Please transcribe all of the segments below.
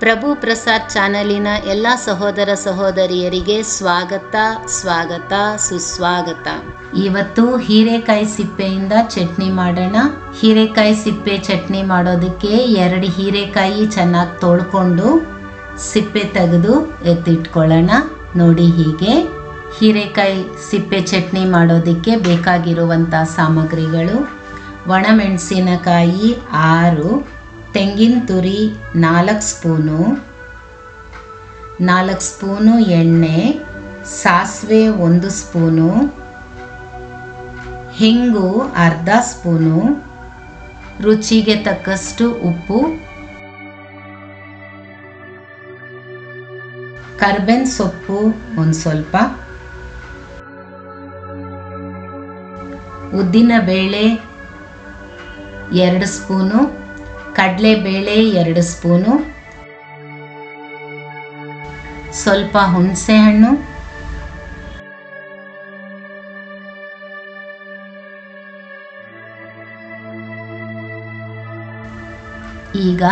ಪ್ರಭು ಪ್ರಸಾದ್ ಚಾನಲಿನ ಎಲ್ಲ ಸಹೋದರ ಸಹೋದರಿಯರಿಗೆ ಸ್ವಾಗತ ಸುಸ್ವಾಗತ. ಇವತ್ತು ಹೀರೆಕಾಯಿ ಸಿಪ್ಪೆಯಿಂದ ಚಟ್ನಿ ಮಾಡೋಣ. ಹೀರೆಕಾಯಿ ಸಿಪ್ಪೆ ಚಟ್ನಿ ಮಾಡೋದಕ್ಕೆ 2 ಹೀರೆಕಾಯಿ ಚೆನ್ನಾಗಿ ತೊಳ್ಕೊಂಡು ಸಿಪ್ಪೆ ತೆಗೆದು ಎತ್ತಿಟ್ಕೊಳ್ಳೋಣ. ನೋಡಿ, ಹೀಗೆ ಹೀರೆಕಾಯಿ ಸಿಪ್ಪೆ ಚಟ್ನಿ ಮಾಡೋದಕ್ಕೆ ಬೇಕಾಗಿರುವಂಥ ಸಾಮಗ್ರಿಗಳು: ಒಣಮೆಣಸಿನಕಾಯಿ 6, ತೆಂಗಿನ ತುರಿ 4 ಸ್ಪೂನು, 4 ಸ್ಪೂನು ಎಣ್ಣೆ, ಸಾಸಿವೆ 1 ಸ್ಪೂನು, ಹಿಂಗು ಅರ್ಧ ಸ್ಪೂನು, ರುಚಿಗೆ ತಕ್ಕಷ್ಟು ಉಪ್ಪು, ಕರ್ಬೇವಿನ ಸೊಪ್ಪು ಒಂದು ಸ್ವಲ್ಪ, ಉದ್ದಿನ ಬೇಳೆ 2 ಸ್ಪೂನು, ಕಡಲೆಬೇಳೆ 2 ಸ್ಪೂನು, ಸ್ವಲ್ಪ ಹುಣಸೆ ಹಣ್ಣು, ಈಗ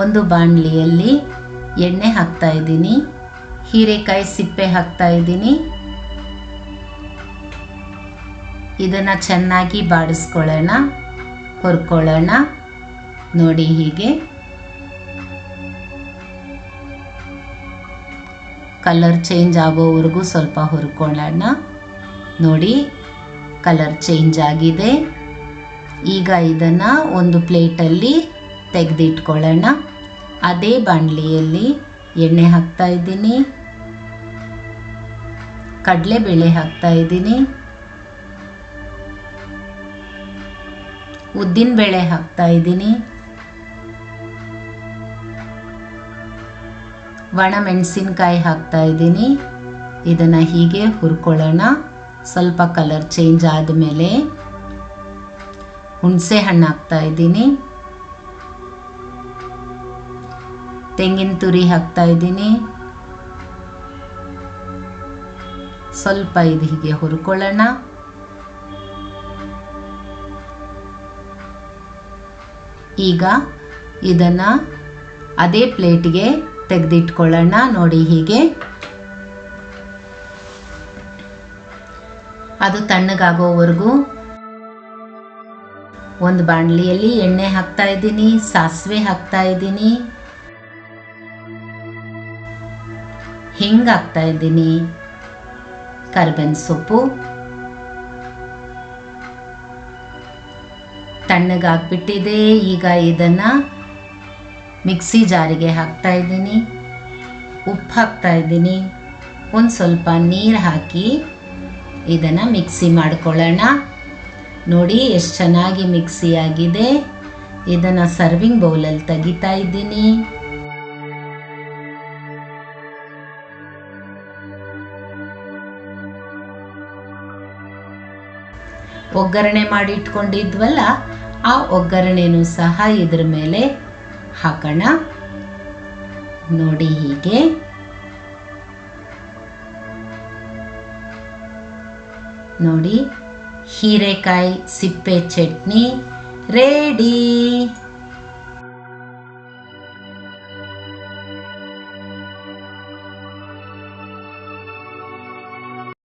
ಒಂದು ಬಾಣಲಿಯಲ್ಲಿ ಎಣ್ಣೆ ಹಾಕ್ತಾ ಇದ್ದೀನಿ. ಹೀರೆಕಾಯಿ ಸಿಪ್ಪೆ ಹಾಕ್ತಾ ಇದ್ದೀನಿ. ಇದನ್ನು ಚೆನ್ನಾಗಿ ಬಾಡಿಸ್ಕೊಳ್ಳೋಣ, ಹುರ್ಕೊಳ್ಳೋಣ. ನೋಡಿ, ಹೀಗೆ ಕಲರ್ ಚೇಂಜ್ ಆಗೋವರೆಗೂ ಸ್ವಲ್ಪ ಹುರ್ಕೊಳ್ಳೋಣ. ನೋಡಿ, ಕಲರ್ ಚೇಂಜ್ ಆಗಿದೆ. ಈಗ ಇದನ್ನು ಒಂದು ಪ್ಲೇಟಲ್ಲಿ ತೆಗೆದಿಟ್ಕೊಳ್ಳೋಣ. ಅದೇ ಬಾಣಲಿಯಲ್ಲಿ ಎಣ್ಣೆ ಹಾಕ್ತಾ ಇದ್ದೀನಿ, ಕಡಲೆಬೇಳೆ ಹಾಕ್ತಾ ಇದ್ದೀನಿ, ಉದ್ದಿನ ಬೇಳೆ ಹಾಕ್ತಾ ಇದ್ದೀನಿ, ಒಣ ಮೆಣಸಿನಕಾಯಿ ಹಾಕ್ತಾ ಇದ್ದೀನಿ. ಇದನ್ನು ಹೀಗೆ ಹುರ್ಕೊಳ್ಳೋಣ. ಸ್ವಲ್ಪ ಕಲರ್ ಚೇಂಜ್ ಆದಮೇಲೆ ಹುಣಸೆ ಹಣ್ಣು ಹಾಕ್ತಾ ಇದ್ದೀನಿ, ತೆಂಗಿನ ತುರಿ ಹಾಕ್ತಾ ಇದ್ದೀನಿ. ಸ್ವಲ್ಪ ಇದು ಹೀಗೆ ಹುರ್ಕೊಳ್ಳೋಣ. ಈಗ ಇದನ್ನು ಅದೇ ಪ್ಲೇಟ್ಗೆ ತೆಗೆದಿಟ್ಕೊಳ್ಳೋಣ. ನೋಡಿ, ಹೀಗೆ ಅದು ತಣ್ಣಗಾಗೋವರೆಗೂ ಒಂದು ಬಾಣಲಿಯಲ್ಲಿ ಎಣ್ಣೆ ಹಾಕ್ತಾ ಇದ್ದೀನಿ, ಸಾಸಿವೆ ಹಾಕ್ತಾ ಇದ್ದೀನಿ, ಹಿಂಗ್ ಹಾಕ್ತಾ ಇದ್ದೀನಿ, ಕರ್ಬೇವಿನ ಸೊಪ್ಪು, ತಣ್ಣಗಾಗ್ಬಿಟ್ಟಿದೆ. ಈಗ ಇದನ್ನು ಮಿಕ್ಸಿ ಜಾರಿಗೆ ಹಾಕ್ತಾ ಇದ್ದೀನಿ, ಉಪ್ಪು ಹಾಕ್ತಾ ಇದ್ದೀನಿ, ಒಂದು ಸ್ವಲ್ಪ ನೀರು ಹಾಕಿ ಇದನ್ನು ಮಿಕ್ಸಿ ಮಾಡ್ಕೊಳ್ಳೋಣ. ನೋಡಿ, ಎಷ್ಟು ಚೆನ್ನಾಗಿ ಮಿಕ್ಸಿ ಆಗಿದೆ. ಇದನ್ನು ಸರ್ವಿಂಗ್ ಬೌಲಲ್ಲಿ ತೆಗಿತಾ ಇದ್ದೀನಿ. ಒಗ್ಗರಣೆ ಮಾಡಿ ಇಟ್ಕೊಂಡಿದ್ವಲ್ಲ, ಆ ಒಗ್ಗರಣೆನೂ ಸಹ ಇದ್ರ ಮೇಲೆ ಹಾಕೋಣ. ನೋಡಿ, ಹೀಗೆ ನೋಡಿ, ಹೀರೆಕಾಯಿ ಸಿಪ್ಪೆ ಚಟ್ನಿ ರೆಡಿ.